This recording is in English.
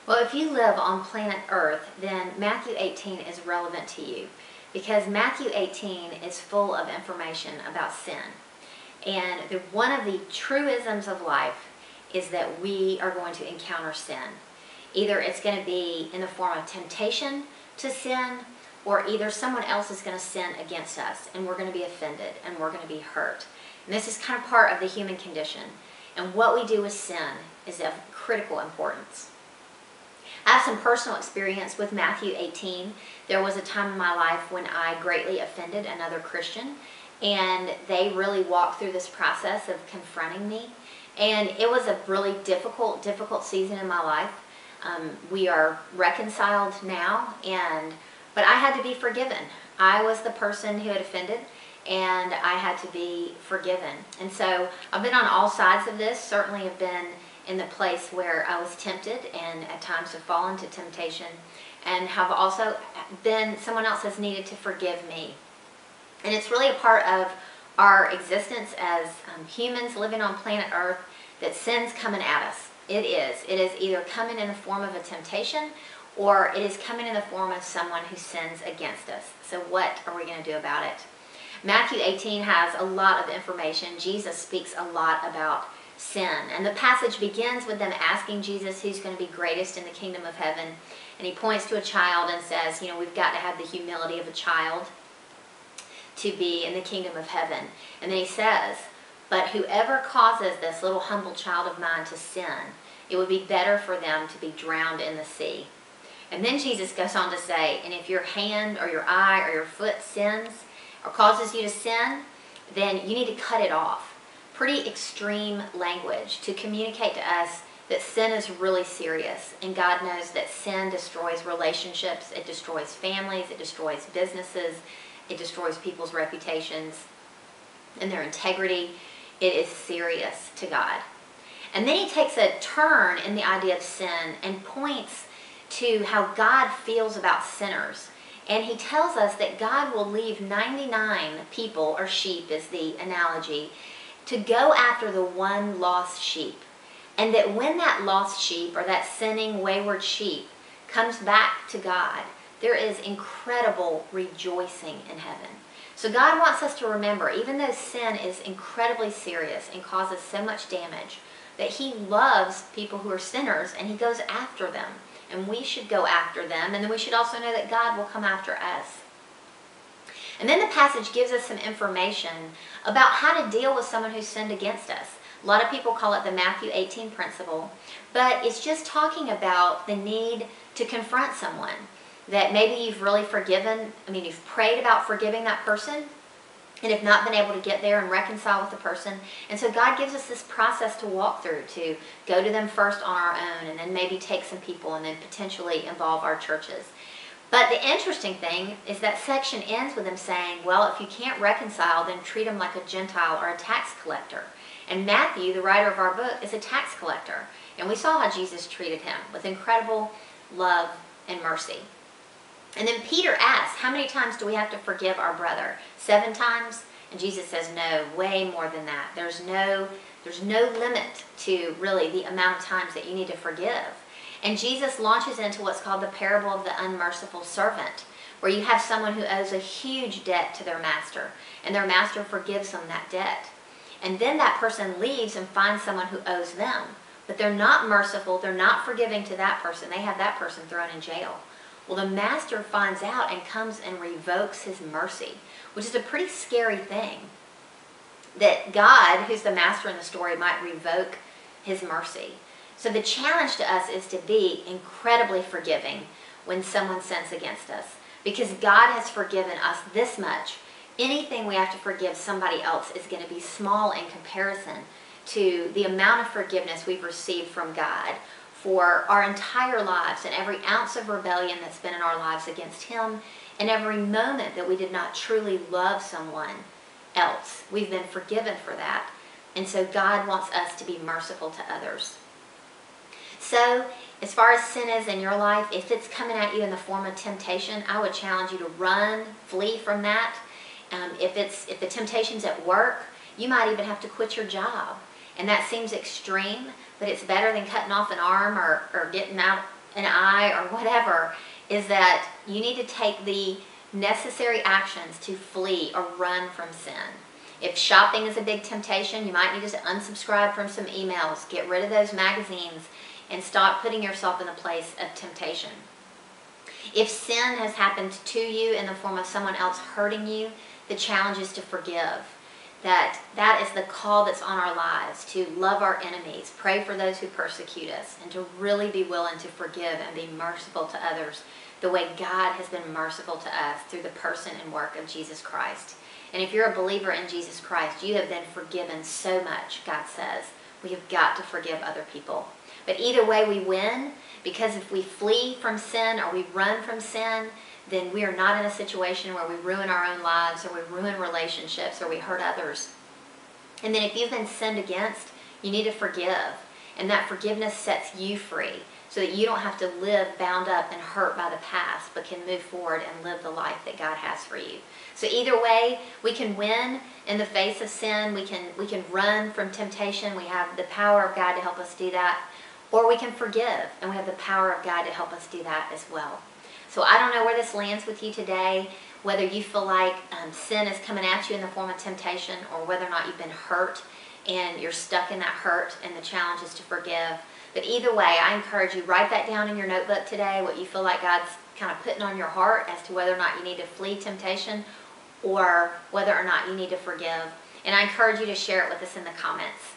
Well, if you live on planet Earth, then Matthew 18 is relevant to you because Matthew 18 is full of information about sin. And one of the truisms of life is that we are going to encounter sin. Either it's going to be in the form of temptation to sin, or either someone else is going to sin against us and we're going to be offended and we're going to be hurt. And this is kind of part of the human condition. And what we do with sin is of critical importance. I have some personal experience with Matthew 18. There was a time in my life when I greatly offended another Christian, and they really walked through this process of confronting me. And it was a really difficult season in my life. We are reconciled now, but I had to be forgiven. I was the person who had offended, and I had to be forgiven. And so I've been on all sides of this, certainly have been in the place where I was tempted and at times have fallen to temptation, and have also been someone else has needed to forgive me. And it's really a part of our existence as humans living on planet Earth that sin's coming at us. It is either coming in the form of a temptation, or it is coming in the form of someone who sins against us. So what are we going to do about it? Matthew 18 has a lot of information. Jesus speaks a lot about sin. And the passage begins with them asking Jesus who's going to be greatest in the kingdom of heaven. And he points to a child and says, we've got to have the humility of a child to be in the kingdom of heaven. And then he says, but whoever causes this little humble child of mine to sin, it would be better for them to be drowned in the sea. And then Jesus goes on to say, and if your hand or your eye or your foot sins or causes you to sin, then you need to cut it off. Pretty extreme language to communicate to us that sin is really serious. And God knows that sin destroys relationships, it destroys families, it destroys businesses, it destroys people's reputations and their integrity. It is serious to God. And then he takes a turn in the idea of sin and points to how God feels about sinners. And he tells us that God will leave 99 people, or sheep is the analogy, to go after the one lost sheep. And that when that lost sheep, or that sinning, wayward sheep, comes back to God, there is incredible rejoicing in heaven. So God wants us to remember, even though sin is incredibly serious and causes so much damage, that he loves people who are sinners and he goes after them. And we should go after them, and then we should also know that God will come after us. And then the passage gives us some information about how to deal with someone who sinned against us. A lot of people call it the Matthew 18 principle, but it's just talking about the need to confront someone. That maybe you've really forgiven, you've prayed about forgiving that person and have not been able to get there and reconcile with the person. And so God gives us this process to walk through, to go to them first on our own and then maybe take some people and then potentially involve our churches. But the interesting thing is that section ends with them saying, well, if you can't reconcile, then treat them like a Gentile or a tax collector. And Matthew, the writer of our book, is a tax collector. And we saw how Jesus treated him with incredible love and mercy. And then Peter asks, how many times do we have to forgive our brother? 7 times? And Jesus says, no, way more than that. There's no limit to really the amount of times that you need to forgive. And Jesus launches into what's called the parable of the unmerciful servant, where you have someone who owes a huge debt to their master, and their master forgives them that debt. And then that person leaves and finds someone who owes them. But they're not merciful, they're not forgiving to that person. They have that person thrown in jail. Well, the master finds out and comes and revokes his mercy, which is a pretty scary thing. That God, who's the master in the story, might revoke his mercy. So the challenge to us is to be incredibly forgiving when someone sins against us. Because God has forgiven us this much. Anything we have to forgive somebody else is going to be small in comparison to the amount of forgiveness we've received from God for our entire lives, and every ounce of rebellion that's been in our lives against him, and every moment that we did not truly love someone else. We've been forgiven for that. And so God wants us to be merciful to others. So as far as sin is in your life, if it's coming at you in the form of temptation, I would challenge you to run, flee from that. If the temptation's at work, you might even have to quit your job. And that seems extreme, but it's better than cutting off an arm or getting out an eye or whatever, is that you need to take the necessary actions to flee or run from sin. If shopping is a big temptation, you might need to unsubscribe from some emails, get rid of those magazines, and stop putting yourself in the place of temptation. If sin has happened to you in the form of someone else hurting you, the challenge is to forgive. That is the call that's on our lives, to love our enemies, pray for those who persecute us, and to really be willing to forgive and be merciful to others the way God has been merciful to us through the person and work of Jesus Christ. And if you're a believer in Jesus Christ, you have been forgiven so much, God says. We have got to forgive other people. But either way we win, because if we flee from sin or we run from sin, then we are not in a situation where we ruin our own lives or we ruin relationships or we hurt others. And then if you've been sinned against, you need to forgive. And that forgiveness sets you free so that you don't have to live bound up and hurt by the past, but can move forward and live the life that God has for you. So either way, we can win in the face of sin. We can run from temptation. We have the power of God to help us do that. Or we can forgive, and we have the power of God to help us do that as well. So I don't know where this lands with you today, whether you feel like sin is coming at you in the form of temptation, or whether or not you've been hurt and you're stuck in that hurt and the challenge is to forgive. But either way, I encourage you, write that down in your notebook today, what you feel like God's kind of putting on your heart as to whether or not you need to flee temptation or whether or not you need to forgive. And I encourage you to share it with us in the comments.